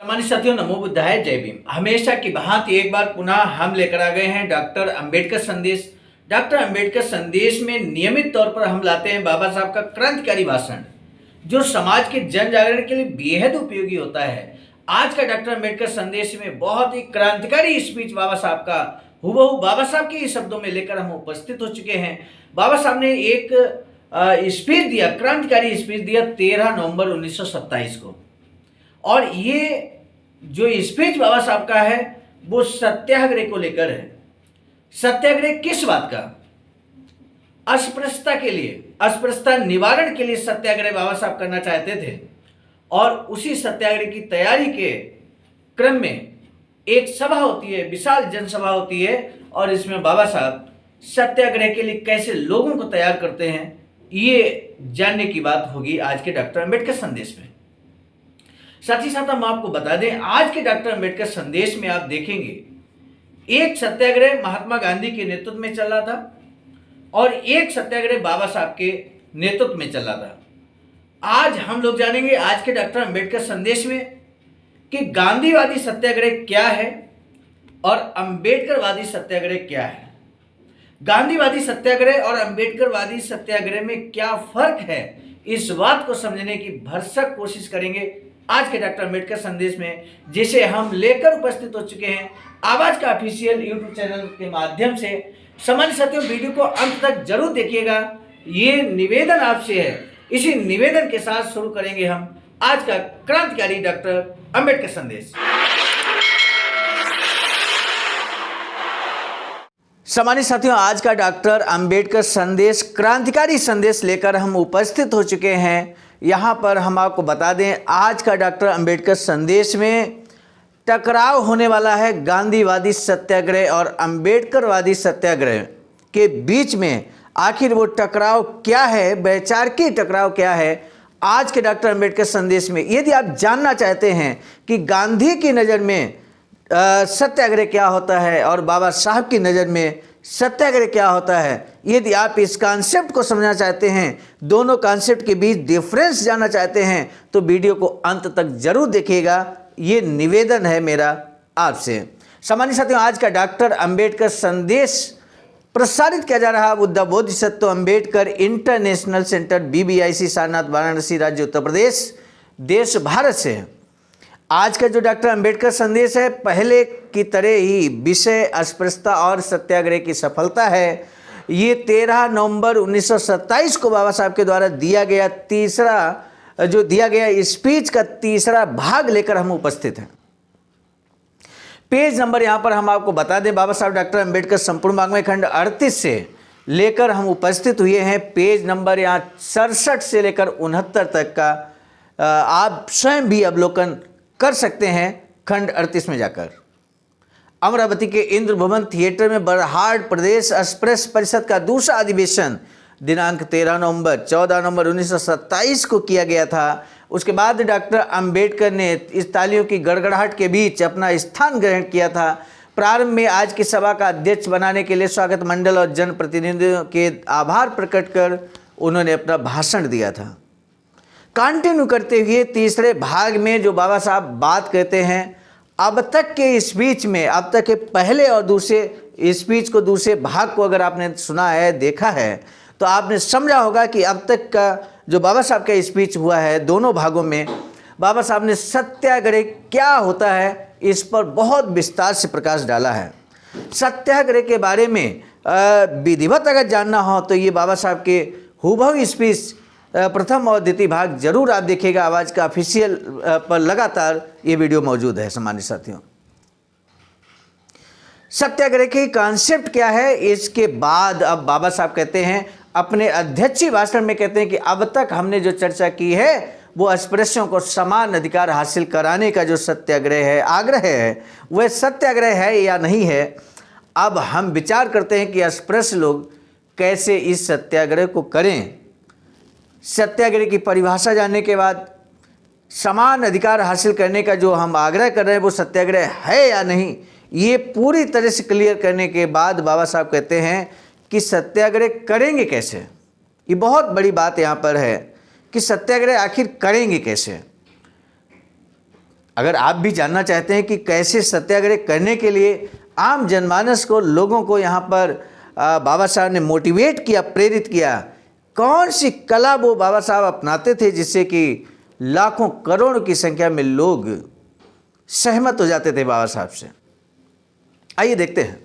सामान्य साथियों, नमो बुद्धाय, जय भीम। हमेशा की भांति एक बार पुनः हम लेकर आ गए हैं डॉक्टर अंबेडकर संदेश। डॉक्टर अंबेडकर संदेश में नियमित तौर पर हम लाते हैं बाबा साहब का क्रांतिकारी भाषण, जो समाज के जन जागरण के लिए बेहद उपयोगी होता है। आज का डॉक्टर अंबेडकर संदेश में बहुत ही क्रांतिकारी स्पीच बाबा साहब का हूबहू बाबा साहब के ही शब्दों में लेकर हम उपस्थित हो चुके हैं। बाबा साहब ने एक स्पीच दिया, क्रांतिकारी स्पीच दिया 13 नवंबर 1927 को। और ये जो स्पीच बाबा साहब का है वो सत्याग्रह को लेकर है। सत्याग्रह किस बात का? अस्पृश्यता के लिए, अस्पृश्यता निवारण के लिए सत्याग्रह बाबा साहब करना चाहते थे। और उसी सत्याग्रह की तैयारी के क्रम में एक सभा होती है, विशाल जनसभा होती है, और इसमें बाबा साहब सत्याग्रह के लिए कैसे लोगों को तैयार करते हैं, ये जानने की बात होगी आज के डॉक्टर अंबेडकर संदेश में। साथ ही साथ हम आपको बता दें, आज के डॉक्टर अंबेडकर संदेश में आप देखेंगे एक सत्याग्रह महात्मा गांधी के नेतृत्व में चल रहा था और एक सत्याग्रह बाबा साहब के नेतृत्व में चल रहा था। आज हम लोग जानेंगे आज के डॉक्टर अंबेडकर संदेश में कि गांधीवादी सत्याग्रह क्या है और अंबेडकरवादी सत्याग्रह क्या है। गांधीवादी सत्याग्रह और अंबेडकरवादी सत्याग्रह में क्या फर्क है, इस बात को समझने की भरसक कोशिश करेंगे आज के डॉक्टर अंबेडकर संदेश में, जिसे हम लेकर उपस्थित हो चुके हैं आवाज का ऑफिशियल यूट्यूब चैनल के माध्यम से। सामान्य साथियों, वीडियो को अंत तक जरूर देखिएगा, ये निवेदन आपसे है। इसी निवेदन के साथ शुरू करेंगे हम आज का क्रांतिकारी डॉक्टर अंबेडकर संदेश। सामान्य साथियों, आज का डॉक्टर अंबेडकर संदेश क्रांतिकारी संदेश लेकर हम उपस्थित हो चुके हैं। यहाँ पर हम आपको बता दें, आज का डॉक्टर अंबेडकर संदेश में टकराव होने वाला है गांधीवादी सत्याग्रह और अंबेडकरवादी सत्याग्रह के बीच में। आखिर वो टकराव क्या है, वैचारिक टकराव क्या है, आज के डॉक्टर अंबेडकर संदेश में। यदि आप जानना चाहते हैं कि गांधी की नज़र में सत्याग्रह क्या होता है और बाबा साहब की नज़र में सत्याग्रह क्या होता है, यदि आप इस कॉन्सेप्ट को समझना चाहते हैं, दोनों कॉन्सेप्ट के बीच डिफरेंस जानना चाहते हैं, तो वीडियो को अंत तक जरूर देखिएगा, ये निवेदन है मेरा आपसे। सामान्य साथियों, आज का डॉक्टर अंबेडकर संदेश प्रसारित किया जा रहा Buddha Bodhisattva Ambedkar international centre BBIC Sarnath Varanasi राज्य उत्तर प्रदेश देश भारत से है। आज का जो डॉक्टर अंबेडकर संदेश है, पहले की तरह ही विषय अस्पृश्यता और सत्याग्रह की सफलता है। ये 13 नवंबर 1927 को बाबा साहब के द्वारा दिया गया स्पीच का तीसरा भाग लेकर हम उपस्थित हैं। पेज नंबर यहाँ पर हम आपको बता दें, बाबा साहब डॉक्टर अंबेडकर संपूर्ण वाङ्मय खंड 38 से लेकर हम उपस्थित हुए हैं। पेज नंबर यहाँ 67 से लेकर 69 तक का आप स्वयं भी अवलोकन कर सकते हैं खंड 38 में जाकर। अमरावती के इंद्र भवन थिएटर में बरहाट प्रदेश अस्पृश्य परिषद का दूसरा अधिवेशन दिनांक 13 नवंबर 14 नवंबर 1927 को किया गया था। उसके बाद डॉक्टर अंबेडकर ने इस तालियों की गड़गड़ाहट के बीच अपना स्थान ग्रहण किया था। प्रारंभ में आज की सभा का अध्यक्ष बनाने के लिए स्वागत मंडल और जनप्रतिनिधियों के आभार प्रकट कर उन्होंने अपना भाषण दिया था। कंटिन्यू करते हुए तीसरे भाग में जो बाबा साहब बात कहते हैं, अब तक के स्पीच में, अब तक के पहले और दूसरे स्पीच को, दूसरे भाग को अगर आपने सुना है, देखा है, तो आपने समझा होगा कि अब तक का जो बाबा साहब का स्पीच हुआ है, दोनों भागों में बाबा साहब ने सत्याग्रह क्या होता है इस पर बहुत विस्तार से प्रकाश डाला है। सत्याग्रह के बारे में विधिवत अगर जानना हो तो ये बाबा साहब के हूबहू स्पीच प्रथम और द्वितीय भाग जरूर आप देखिएगा। आवाज़ का ऑफिशियल पर लगातार ये वीडियो मौजूद है। सामान्य साथियों, सत्याग्रह की कॉन्सेप्ट क्या है, इसके बाद अब बाबा साहब कहते हैं अपने अध्यक्षीय भाषण में, कहते हैं कि अब तक हमने जो चर्चा की है वो अस्पृश्यों को समान अधिकार हासिल कराने का जो सत्याग्रह है, आग्रह है, वह सत्याग्रह है या नहीं है। अब हम विचार करते हैं कि अस्पृश्य लोग कैसे इस सत्याग्रह को करें। सत्याग्रह की परिभाषा जानने के बाद समान अधिकार हासिल करने का जो हम आग्रह कर रहे हैं वो सत्याग्रह है या नहीं, ये पूरी तरह से क्लियर करने के बाद बाबा साहब कहते हैं कि सत्याग्रह करेंगे कैसे। ये बहुत बड़ी बात यहाँ पर है कि सत्याग्रह आखिर करेंगे कैसे। अगर आप भी जानना चाहते हैं कि कैसे सत्याग्रह करने के लिए आम जनमानस को, लोगों को यहाँ पर बाबा साहब ने मोटिवेट किया, प्रेरित किया, कौन सी कला वो बाबा साहब अपनाते थे जिससे कि लाखों करोड़ों की संख्या में लोग सहमत हो जाते थे बाबा साहब से, आइए देखते हैं।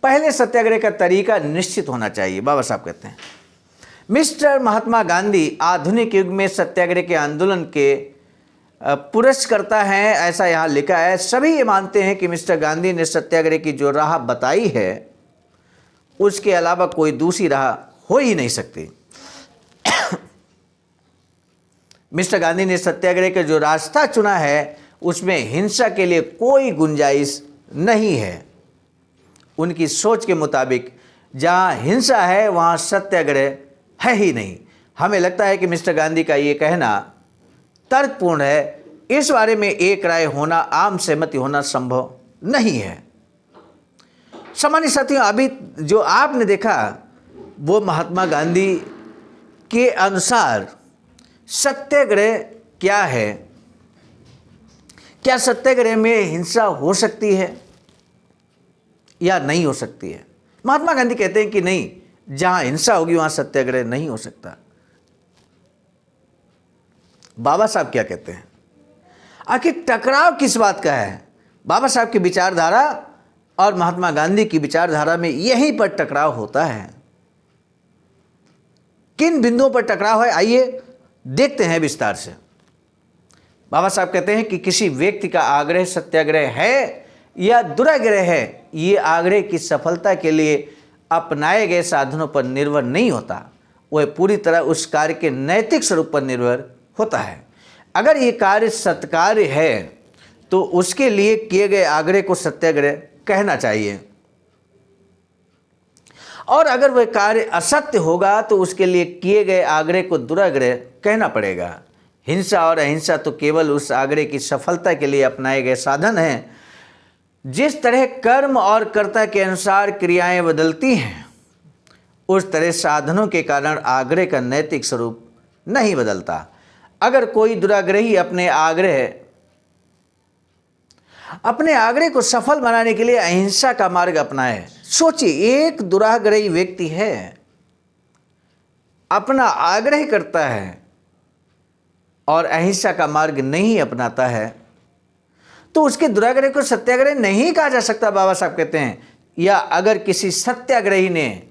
पहले सत्याग्रह का तरीका निश्चित होना चाहिए। बाबा साहब कहते हैं, मिस्टर महात्मा गांधी आधुनिक युग में सत्याग्रह के आंदोलन के पुरस्कर्ता हैं, ऐसा यहाँ लिखा है। सभी ये मानते हैं कि मिस्टर गांधी ने सत्याग्रह की जो राह बताई है उसके अलावा कोई दूसरी राह हो ही नहीं सकती। मिस्टर गांधी ने सत्याग्रह का जो रास्ता चुना है उसमें हिंसा के लिए कोई गुंजाइश नहीं है। उनकी सोच के मुताबिक जहाँ हिंसा है वहाँ सत्याग्रह है ही नहीं। हमें लगता है कि मिस्टर गांधी का ये कहना तर्कपूर्ण है। इस बारे में एक राय होना, आम सहमति होना संभव नहीं है। सामान्य साथियों, अभी जो आपने देखा वो महात्मा गांधी के अनुसार सत्याग्रह क्या है। क्या सत्याग्रह में हिंसा हो सकती है या नहीं हो सकती है? महात्मा गांधी कहते हैं कि नहीं, जहां हिंसा होगी वहां सत्याग्रह नहीं हो सकता। बाबा साहब क्या कहते हैं? आखिर टकराव किस बात का है? बाबा साहब की विचारधारा और महात्मा गांधी की विचारधारा में यहीं पर टकराव होता है। किन बिंदुओं पर टकराव है, आइए देखते हैं विस्तार से। बाबा साहब कहते हैं कि किसी व्यक्ति का आग्रह सत्याग्रह है या दुराग्रह है, ये आग्रह की सफलता के लिए अपनाए गए साधनों पर निर्भर नहीं होता, वह पूरी तरह उस कार्य के नैतिक स्वरूप पर निर्भर होता है। अगर ये कार्य सत्कार्य है तो उसके लिए किए गए आग्रह को सत्याग्रह कहना चाहिए, और अगर वह कार्य असत्य होगा तो उसके लिए किए गए आग्रह को दुराग्रह कहना पड़ेगा। हिंसा और अहिंसा तो केवल उस आग्रह की सफलता के लिए अपनाए गए साधन हैं। जिस तरह कर्म और कर्ता के अनुसार क्रियाएं बदलती हैं, उस तरह साधनों के कारण आग्रह का नैतिक स्वरूप नहीं बदलता। अगर कोई दुराग्रही अपने आग्रह को सफल बनाने के लिए अहिंसा का मार्ग अपनाए, सोचिए, एक दुराग्रही व्यक्ति है, अपना आग्रह करता है और अहिंसा का मार्ग नहीं अपनाता है, तो उसके दुराग्रह को सत्याग्रह नहीं कहा जा सकता, बाबा साहब कहते हैं। या अगर किसी सत्याग्रही ने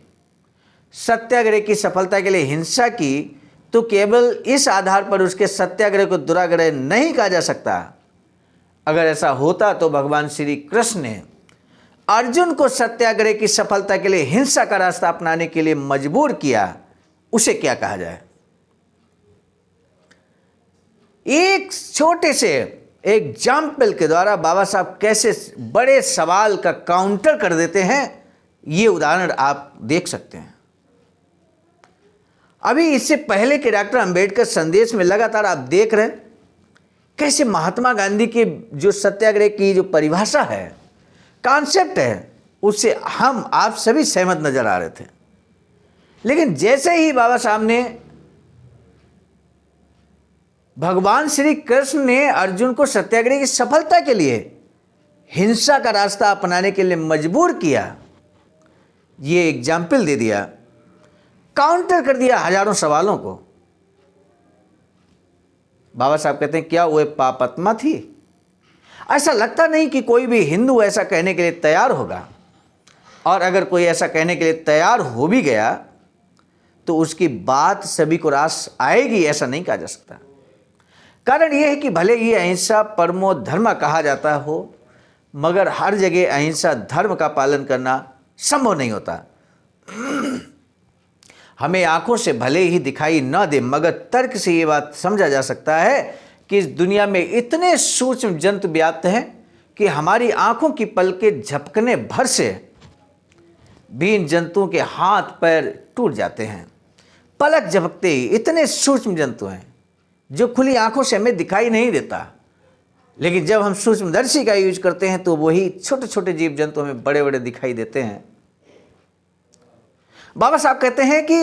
सत्याग्रह की सफलता के लिए हिंसा की तो केवल इस आधार पर उसके सत्याग्रह को दुराग्रह नहीं कहा जा सकता। अगर ऐसा होता तो भगवान श्री कृष्ण ने अर्जुन को सत्याग्रह की सफलता के लिए हिंसा का रास्ता अपनाने के लिए मजबूर किया, उसे क्या कहा जाए? एक छोटे से एग्जाम्पल के द्वारा बाबा साहब कैसे बड़े सवाल का काउंटर कर देते हैं, ये उदाहरण आप देख सकते हैं। अभी इससे पहले के डॉक्टर अंबेडकर संदेश में लगातार आप देख रहे हैं कैसे महात्मा गांधी के जो सत्याग्रह की जो परिभाषा है, कॉन्सेप्ट है, उससे हम आप सभी सहमत नजर आ रहे थे। लेकिन जैसे ही बाबा साहब ने, भगवान श्री कृष्ण ने अर्जुन को सत्याग्रह की सफलता के लिए हिंसा का रास्ता अपनाने के लिए मजबूर किया, ये एग्जाम्पल दे दिया, काउंटर कर दिया हजारों सवालों को। बाबा साहब कहते हैं क्या वह पापात्मा थी? ऐसा लगता नहीं कि कोई भी हिंदू ऐसा कहने के लिए तैयार होगा, और अगर कोई ऐसा कहने के लिए तैयार हो भी गया तो उसकी बात सभी को रास आएगी, ऐसा नहीं कहा जा सकता। कारण यह है कि भले ही अहिंसा परमो धर्म कहा जाता हो, मगर हर जगह अहिंसा धर्म का पालन करना संभव नहीं होता। हमें आंखों से भले ही दिखाई न दे, मगर तर्क से ये बात समझा जा सकता है कि इस दुनिया में इतने सूक्ष्म जंतु व्याप्त हैं कि हमारी आंखों की पलकें झपकने भर से भी इन जंतुओं के हाथ पैर टूट जाते हैं। पलक झपकते ही इतने सूक्ष्म जंतु हैं जो खुली आंखों से हमें दिखाई नहीं देता, लेकिन जब हम सूक्ष्मदर्शी का यूज करते हैं तो वही छोटे छोटे जीव जंतु हमें बड़े बड़े दिखाई देते हैं। बाबा साहब कहते हैं कि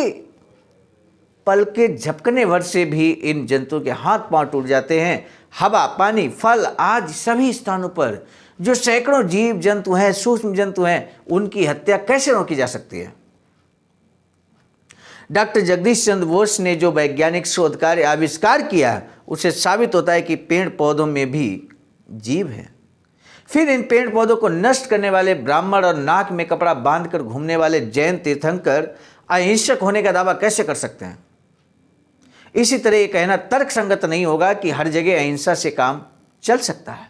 पल के झपकने भर से भी इन जंतुओं के हाथ पांव टूट जाते हैं। हवा, पानी, फल आदि सभी स्थानों पर जो सैकड़ों जीव जंतु हैं, सूक्ष्म जंतु हैं, उनकी हत्या कैसे रोकी जा सकती है? डॉक्टर जगदीश चंद्र बोस ने जो वैज्ञानिक शोध कार्य आविष्कार किया, उसे साबित होता है कि पेड़ पौधों में भी जीव है। फिर इन पेड़ पौधों को नष्ट करने वाले ब्राह्मण और नाक में कपड़ा बांधकर घूमने वाले जैन तीर्थंकर अहिंसक होने का दावा कैसे कर सकते हैं? इसी तरह यह कहना तर्कसंगत नहीं होगा कि हर जगह अहिंसा से काम चल सकता है।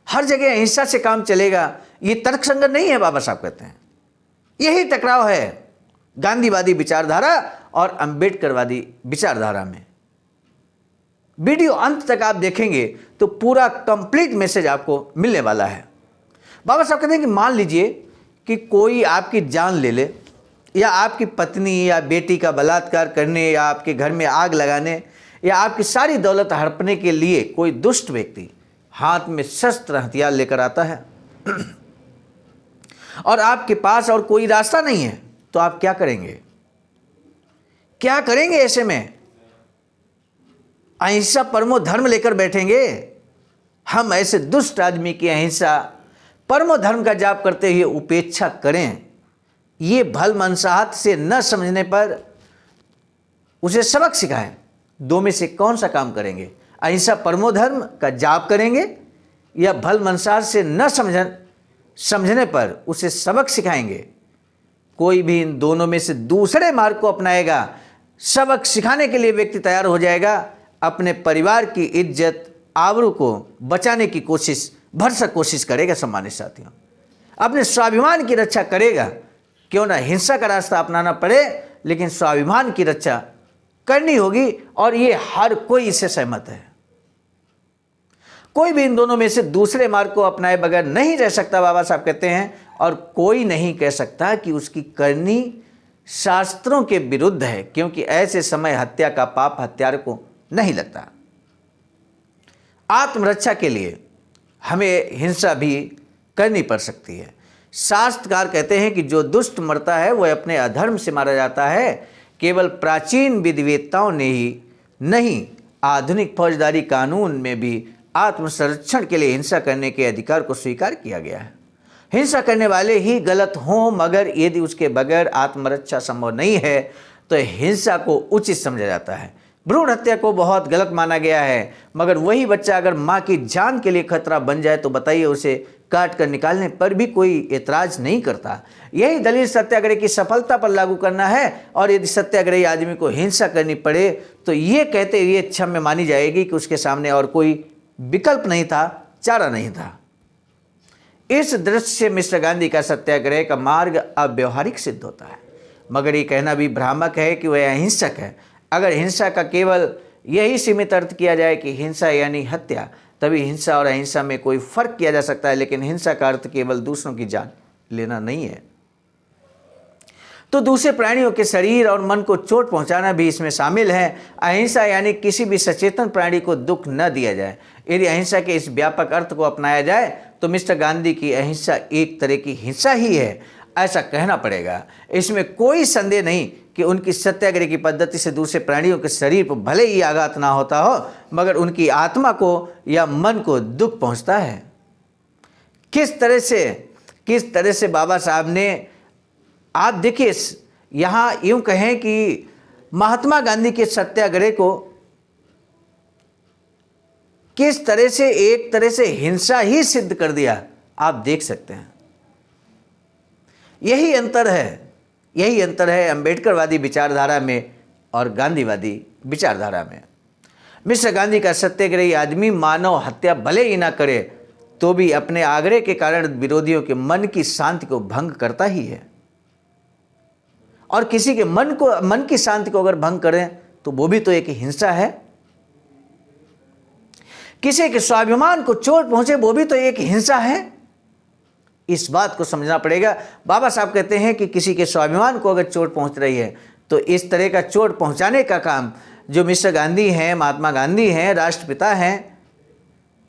हर जगह अहिंसा से काम चलेगा, यह तर्कसंगत नहीं है। बाबा साहब कहते हैं यही टकराव है गांधीवादी विचारधारा और अंबेडकरवादी विचारधारा में। वीडियो अंत तक आप देखेंगे तो पूरा कंप्लीट मैसेज आपको मिलने वाला है। बाबा साहब कहते हैं कि मान लीजिए कि कोई आपकी जान ले ले, या आपकी पत्नी या बेटी का बलात्कार करने, या आपके घर में आग लगाने, या आपकी सारी दौलत हड़पने के लिए कोई दुष्ट व्यक्ति हाथ में शस्त्र हथियार लेकर आता है और आपके पास और कोई रास्ता नहीं है, तो आप क्या करेंगे? क्या करेंगे? ऐसे में अहिंसा परमो धर्म लेकर बैठेंगे? हम ऐसे दुष्ट आदमी की अहिंसा परमो धर्म का जाप करते हुए उपेक्षा करें? ये भल मनसाहत से न समझने पर उसे सबक सिखाएं। दो में से कौन सा काम करेंगे? अहिंसा परमो धर्म का जाप करेंगे या भल मनसाहत से न समझने पर उसे सबक सिखाएंगे? कोई भी इन दोनों में से दूसरे मार्ग को अपनाएगा, सबक सिखाने के लिए व्यक्ति तैयार हो जाएगा, अपने परिवार की इज्जत आबरू को बचाने की भरसक कोशिश करेगा। सम्मानित साथियों, अपने स्वाभिमान की रक्षा करेगा। क्यों ना हिंसा का रास्ता अपनाना पड़े, लेकिन स्वाभिमान की रक्षा करनी होगी, और ये हर कोई इससे सहमत है। कोई भी इन दोनों में से दूसरे मार्ग को अपनाए बगैर नहीं रह सकता, बाबा साहब कहते हैं। और कोई नहीं कह सकता कि उसकी करनी शास्त्रों के विरुद्ध है, क्योंकि ऐसे समय हत्या का पाप हत्यारे को नहीं लगता। आत्मरक्षा के लिए हमें हिंसा भी करनी पड़ सकती है। शास्त्रकार कहते हैं कि जो दुष्ट मरता है वह अपने अधर्म से मारा जाता है। केवल प्राचीन विधिवेत्ताओं ने ही नहीं, आधुनिक फौजदारी कानून में भी आत्मसंरक्षण के लिए हिंसा करने के अधिकार को स्वीकार किया गया है। हिंसा करने वाले ही गलत हों, मगर यदि उसके बगैर आत्मरक्षा संभव नहीं है तो हिंसा को उचित समझा जाता है। भ्रूण हत्या को बहुत गलत माना गया है, मगर वही बच्चा अगर माँ की जान के लिए खतरा बन जाए तो बताइए, उसे काट कर निकालने पर भी कोई एतराज नहीं करता। यही दलील सत्याग्रह की सफलता पर लागू करना है। और यदि सत्याग्रही आदमी को हिंसा करनी पड़े तो ये कहते हुए क्षम्य मानी जाएगी कि उसके सामने और कोई विकल्प नहीं था, चारा नहीं था। इस दृष्टि से मिस्टर गांधी का सत्याग्रह का मार्ग अव्यवहारिक सिद्ध होता है, मगर ये कहना भी भ्रामक है कि वह अहिंसक है। अगर हिंसा का केवल यही सीमित अर्थ किया जाए कि हिंसा यानी हत्या, तभी हिंसा और अहिंसा में कोई फर्क किया जा सकता है। लेकिन हिंसा का अर्थ केवल दूसरों की जान लेना नहीं है, तो दूसरे प्राणियों के शरीर और मन को चोट पहुंचाना भी इसमें शामिल है। अहिंसा यानी किसी भी सचेतन प्राणी को दुख न दिया जाए। यदि अहिंसा के इस व्यापक अर्थ को अपनाया जाए तो मिस्टर गांधी की अहिंसा एक तरह की हिंसा ही है, ऐसा कहना पड़ेगा। इसमें कोई संदेह नहीं कि उनकी सत्याग्रह की पद्धति से दूसरे प्राणियों के शरीर पर भले ही आघात ना होता हो, मगर उनकी आत्मा को या मन को दुख पहुंचता है। किस तरह से बाबा साहब ने, आप देखिए, यहाँ यूं कहें कि महात्मा गांधी के सत्याग्रह को किस तरह से एक तरह से हिंसा ही सिद्ध कर दिया, आप देख सकते हैं। यही अंतर है अंबेडकरवादी विचारधारा में और गांधीवादी विचारधारा में। मिस्टर गांधी का सत्याग्रही आदमी मानव हत्या भले ही ना करे तो भी अपने आग्रह के कारण विरोधियों के मन की शांति को भंग करता ही है। और किसी के मन की शांति को अगर भंग करें तो वो भी तो एक हिंसा है। किसी के स्वाभिमान को चोट पहुंचे वो भी तो एक हिंसा है। इस बात को समझना पड़ेगा। बाबा साहब कहते हैं कि किसी के स्वाभिमान को अगर चोट पहुंच रही है तो इस तरह का चोट पहुंचाने का काम जो मिस्टर गांधी हैं, महात्मा गांधी हैं, राष्ट्रपिता हैं,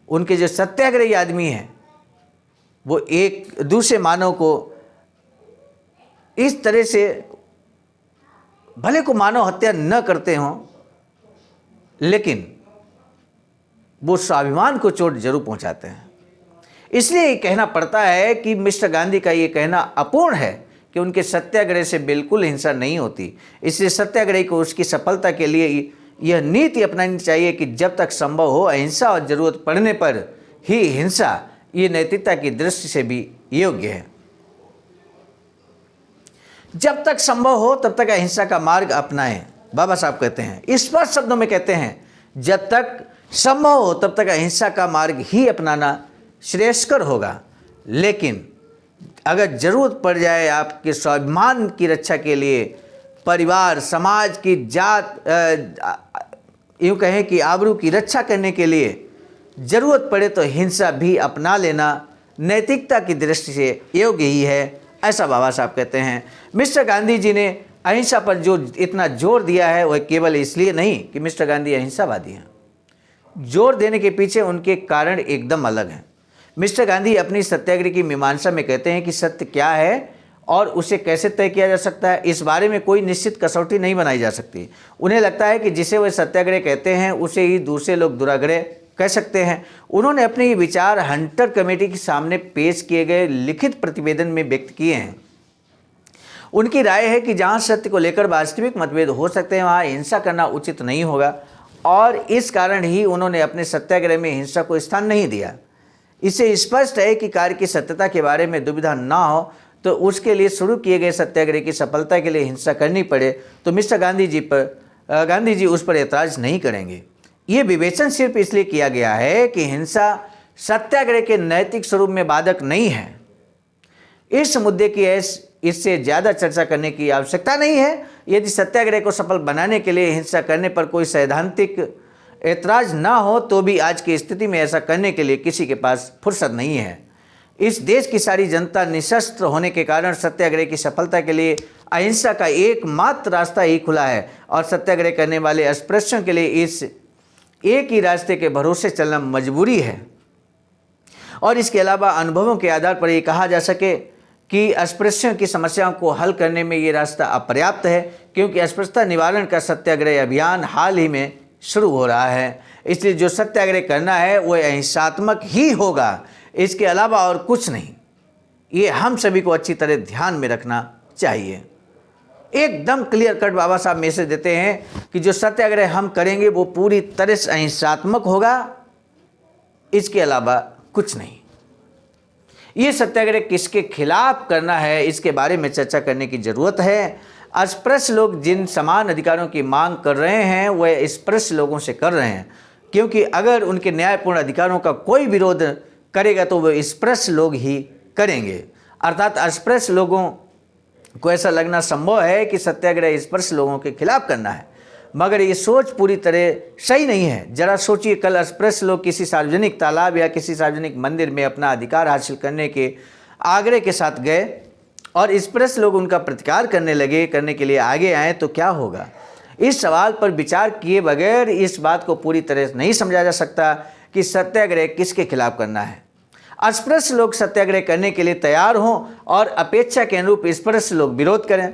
उनके जो सत्याग्रही आदमी हैं, वो एक दूसरे मानव को इस तरह से भले को मानव हत्या न करते हों, लेकिन वो स्वाभिमान को चोट जरूर पहुंचाते हैं। इसलिए ये कहना पड़ता है कि मिस्टर गांधी का ये कहना अपूर्ण है कि उनके सत्याग्रह से बिल्कुल हिंसा नहीं होती। इसलिए सत्याग्रह को उसकी सफलता के लिए यह नीति अपनानी चाहिए कि जब तक संभव हो अहिंसा और जरूरत पड़ने पर ही हिंसा, ये नैतिकता की दृष्टि से भी योग्य है। जब तक संभव हो तब तक अहिंसा का मार्ग अपनाएं, बाबा साहब कहते हैं। स्पष्ट शब्दों में कहते हैं, जब तक संभव हो तब तक अहिंसा का मार्ग ही अपनाना श्रेयस्कर होगा। लेकिन अगर जरूरत पड़ जाए आपके स्वाभिमान की रक्षा के लिए, परिवार, समाज की जात, यूँ कहें कि आबरू की रक्षा करने के लिए जरूरत पड़े तो हिंसा भी अपना लेना नैतिकता की दृष्टि से योग्य ही है, ऐसा बाबा साहब कहते हैं। मिस्टर गांधी जी ने अहिंसा पर जो इतना जोर दिया है वह केवल इसलिए नहीं कि मिस्टर गांधी अहिंसावादी हैं। जोर देने के पीछे उनके कारण एकदम अलग हैं। मिस्टर गांधी अपनी सत्याग्रह की मीमांसा में कहते हैं कि सत्य क्या है और उसे कैसे तय किया जा सकता है, इस बारे में कोई निश्चित कसौटी नहीं बनाई जा सकती। उन्हें लगता है कि जिसे वे सत्याग्रह कहते हैं उसे ही दूसरे लोग दुराग्रह कह सकते हैं। उन्होंने अपने ये विचार हंटर कमेटी के सामने पेश किए गए लिखित प्रतिवेदन में व्यक्त किए हैं। उनकी राय है कि जहाँ सत्य को लेकर वास्तविक मतभेद हो सकते हैं वहाँ हिंसा करना उचित नहीं होगा, और इस कारण ही उन्होंने अपने सत्याग्रह में हिंसा को स्थान नहीं दिया। इससे स्पष्ट है कि कार्य की सत्यता के बारे में दुविधा ना हो तो उसके लिए शुरू किए गए सत्याग्रह की सफलता के लिए हिंसा करनी पड़े तो मिस्टर गांधी जी उस पर ऐतराज नहीं करेंगे। ये विवेचन सिर्फ इसलिए किया गया है कि हिंसा सत्याग्रह के नैतिक स्वरूप में बाधक नहीं है। इस मुद्दे की इससे ज़्यादा चर्चा करने की आवश्यकता नहीं है। यदि सत्याग्रह को सफल बनाने के लिए हिंसा करने पर कोई सैद्धांतिक ऐतराज ना हो तो भी आज की स्थिति में ऐसा करने के लिए किसी के पास फुर्सत नहीं है। इस देश की सारी जनता निशस्त्र होने के कारण सत्याग्रह की सफलता के लिए अहिंसा का एकमात्र रास्ता ही खुला है, और सत्याग्रह करने वाले अस्पृश्यों के लिए इस एक ही रास्ते के भरोसे चलना मजबूरी है। और इसके अलावा अनुभवों के आधार पर ये कहा जा सके कि अस्पृश्यों की समस्याओं को हल करने में ये रास्ता अपर्याप्त है, क्योंकि अस्पृश्यता निवारण का सत्याग्रह अभियान हाल ही में शुरू हो रहा है। इसलिए जो सत्याग्रह करना है वह अहिंसात्मक ही होगा, इसके अलावा और कुछ नहीं। ये हम सभी को अच्छी तरह ध्यान में रखना चाहिए। एकदम क्लियर कट बाबा साहब मैसेज देते हैं कि जो सत्याग्रह हम करेंगे वो पूरी तरह से अहिंसात्मक होगा, इसके अलावा कुछ नहीं। ये सत्याग्रह किसके खिलाफ करना है इसके बारे में चर्चा करने की जरूरत है। अस्पृश्य लोग जिन समान अधिकारों की मांग कर रहे हैं वह स्पृश्य लोगों से कर रहे हैं, क्योंकि अगर उनके न्यायपूर्ण अधिकारों का कोई विरोध करेगा तो वह स्पृश्य लोग ही करेंगे। अर्थात अस्पृश्य लोगों को ऐसा लगना संभव है कि सत्याग्रह स्पृश्य लोगों के खिलाफ करना है, मगर ये सोच पूरी तरह सही नहीं है। जरा सोचिए, कल अस्पृश्य लोग किसी सार्वजनिक तालाब या किसी सार्वजनिक मंदिर में अपना अधिकार हासिल करने के आग्रह के साथ गए और स्पृश्य लोग उनका प्रतिकार करने के लिए आगे आए तो क्या होगा। इस सवाल पर विचार किए बगैर इस बात को पूरी तरह से नहीं समझा जा सकता कि सत्याग्रह किसके खिलाफ करना है। अस्पृश्य लोग सत्याग्रह करने के लिए तैयार हों और अपेक्षा के अनुरूप स्पृश्य लोग विरोध करें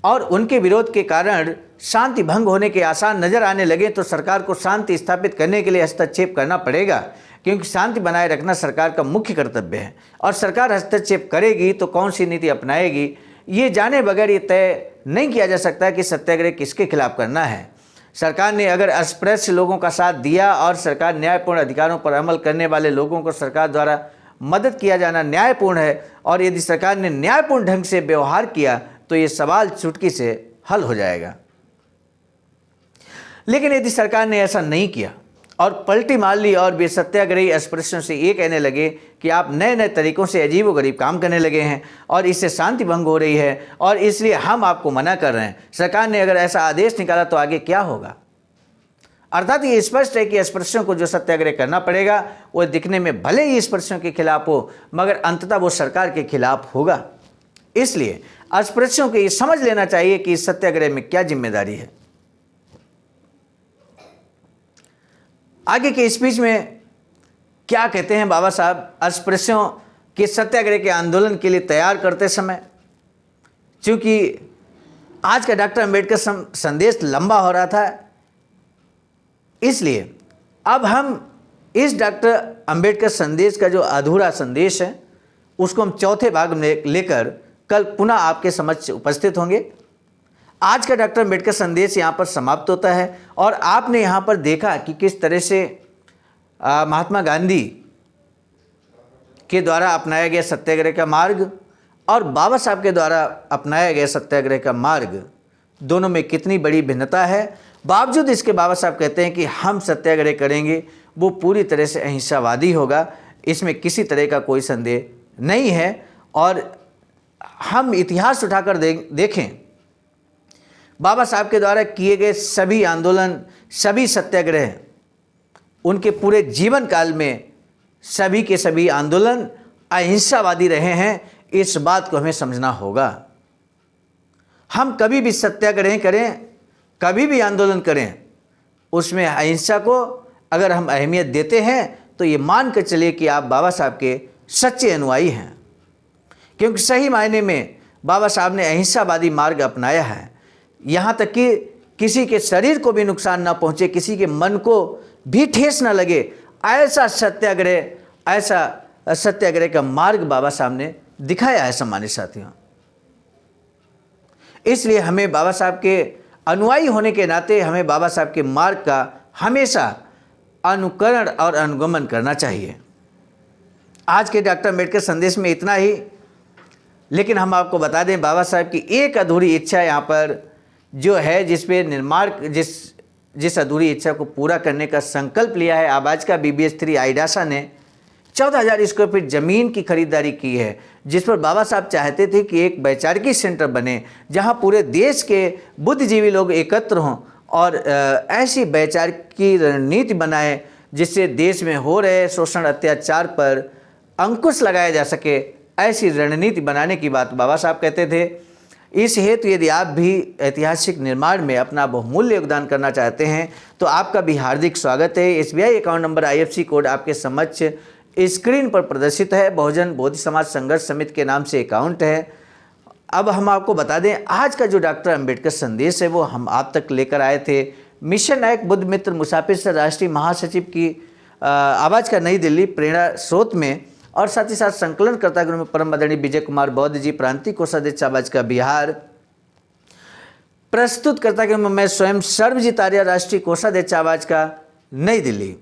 और उनके विरोध के कारण शांति भंग होने के आसार नजर आने लगे तो सरकार को शांति स्थापित करने के लिए हस्तक्षेप करना पड़ेगा, क्योंकि शांति बनाए रखना सरकार का मुख्य कर्तव्य है। और सरकार हस्तक्षेप करेगी तो कौन सी नीति अपनाएगी ये जाने बगैर ये तय नहीं किया जा सकता कि सत्याग्रह किसके खिलाफ करना है। सरकार ने अगर अस्पृश्य लोगों का साथ दिया और सरकार न्यायपूर्ण अधिकारों पर अमल करने वाले लोगों को सरकार द्वारा मदद किया जाना न्यायपूर्ण है, और यदि सरकार ने न्यायपूर्ण ढंग से व्यवहार किया तो ये सवाल चुटकी से हल हो जाएगा। लेकिन यदि सरकार ने ऐसा नहीं किया और पलटी मार ली और वे सत्याग्रही अस्पृश्यों से ये कहने लगे कि आप नए नए तरीकों से अजीबोगरीब काम करने लगे हैं और इससे शांति भंग हो रही है और इसलिए हम आपको मना कर रहे हैं, सरकार ने अगर ऐसा आदेश निकाला तो आगे क्या होगा। अर्थात ये स्पष्ट है कि अस्पृश्यों को जो सत्याग्रह करना पड़ेगा वो दिखने में भले ही स्पृश्यों के खिलाफ हो मगर अंततः वो सरकार के खिलाफ होगा। इसलिए अस्पृश्यों को ये समझ लेना चाहिए कि इस सत्याग्रह में क्या जिम्मेदारी है। आगे के स्पीच में क्या कहते हैं बाबा साहब अस्पृश्यों के सत्याग्रह के आंदोलन के लिए तैयार करते समय, क्योंकि आज का डॉक्टर अंबेडकर संदेश लंबा हो रहा था, इसलिए अब हम इस डॉक्टर अंबेडकर संदेश का जो अधूरा संदेश है उसको हम चौथे भाग में लेकर कल पुनः आपके समक्ष उपस्थित होंगे। आज का डॉक्टर अंबेडकर संदेश यहाँ पर समाप्त होता है और आपने यहाँ पर देखा कि किस तरह से महात्मा गांधी के द्वारा अपनाया गया सत्याग्रह का मार्ग और बाबा साहब के द्वारा अपनाया गया सत्याग्रह का मार्ग, दोनों में कितनी बड़ी भिन्नता है। बावजूद इसके बाबा साहब कहते हैं कि हम सत्याग्रह करेंगे, वो पूरी तरह से अहिंसावादी होगा, इसमें किसी तरह का कोई संदेह नहीं है। और हम इतिहास उठाकर देखें, बाबा साहब के द्वारा किए गए सभी आंदोलन, सभी सत्याग्रह, उनके पूरे जीवन काल में सभी के सभी आंदोलन अहिंसावादी रहे हैं। इस बात को हमें समझना होगा। हम कभी भी सत्याग्रह करें, कभी भी आंदोलन करें, उसमें अहिंसा को अगर हम अहमियत देते हैं तो ये मान कर चलिए कि आप बाबा साहब के सच्चे अनुयायी हैं, क्योंकि सही मायने में बाबा साहब ने अहिंसावादी मार्ग अपनाया है। यहाँ तक कि किसी के शरीर को भी नुकसान ना पहुँचे, किसी के मन को भी ठेस ना लगे, ऐसा सत्याग्रह का मार्ग बाबा साहब ने दिखाया है सम्मानित साथियों। इसलिए हमें बाबा साहब के अनुयायी होने के नाते हमें बाबा साहब के मार्ग का हमेशा अनुकरण और अनुगमन करना चाहिए। आज के डॉक्टर अंबेडकर संदेश में इतना ही, लेकिन हम आपको बता दें बाबा साहब की एक अधूरी इच्छा यहाँ पर जो है, जिस अधूरी इच्छा को पूरा करने का संकल्प लिया है आबाज का BBS3 आईडासा ने 14,000 स्क्वायर फीट ज़मीन की खरीदारी की है, जिस पर बाबा साहब चाहते थे कि एक वैचारिक सेंटर बने जहां पूरे देश के बुद्धिजीवी लोग एकत्र हों और ऐसी वैचारिक की रणनीति बनाए जिससे देश में हो रहे शोषण अत्याचार पर अंकुश लगाया जा सके। ऐसी रणनीति बनाने की बात बाबा साहब कहते थे। इस हेतु यदि आप भी ऐतिहासिक निर्माण में अपना बहुमूल्य योगदान करना चाहते हैं तो आपका भी हार्दिक स्वागत है। SBI account number IFSC code आपके समक्ष स्क्रीन पर प्रदर्शित है। बहुजन बोधि समाज संघर्ष समिति के नाम से अकाउंट है। अब हम आपको बता दें, आज का जो डॉक्टर अंबेडकर संदेश है वो हम आप तक लेकर आए थे मिशन नायक बुद्ध मित्र मुसाफिर सर राष्ट्रीय महासचिव की आवाज़ का नई दिल्ली प्रेरणा स्रोत में, और साथ ही साथ संकलनकर्ता गृह में परम आदरणीय विजय कुमार बौद्ध जी, प्रांतीय कोषाध्यक्ष आवाज का बिहार, प्रस्तुतकर्ता के में मैं स्वयं सर्वजीत आर्य, राष्ट्रीय कोषाध्यक्ष आवाज का नई दिल्ली।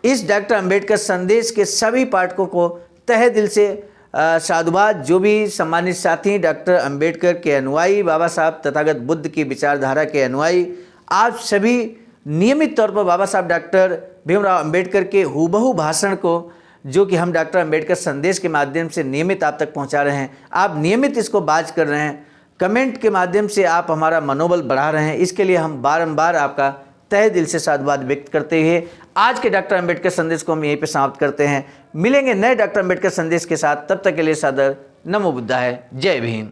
इस डॉक्टर अंबेडकर संदेश के सभी पाठकों को तहे दिल से साधुवाद। जो भी सम्मानित साथी डॉक्टर अंबेडकर के अनुयायी, बाबा साहब तथागत बुद्ध की विचारधारा के अनुयायी, आप सभी नियमित तौर पर बाबा साहब डॉक्टर भीमराव अंबेडकर के हूबहू भाषण को, जो कि हम डॉक्टर अंबेडकर संदेश के माध्यम से नियमित आप तक पहुंचा रहे हैं, आप नियमित इसको बाज कर रहे हैं, कमेंट के माध्यम से आप हमारा मनोबल बढ़ा रहे हैं। इसके लिए हम बारंबार आपका तहे दिल से साधुवाद व्यक्त करते हुए आज के डॉक्टर अंबेडकर संदेश को हम यहीं पे समाप्त करते हैं। मिलेंगे नए डॉक्टर अंबेडकर संदेश के साथ, तब तक के लिए सादर नमो बुद्धाय, जय भीम।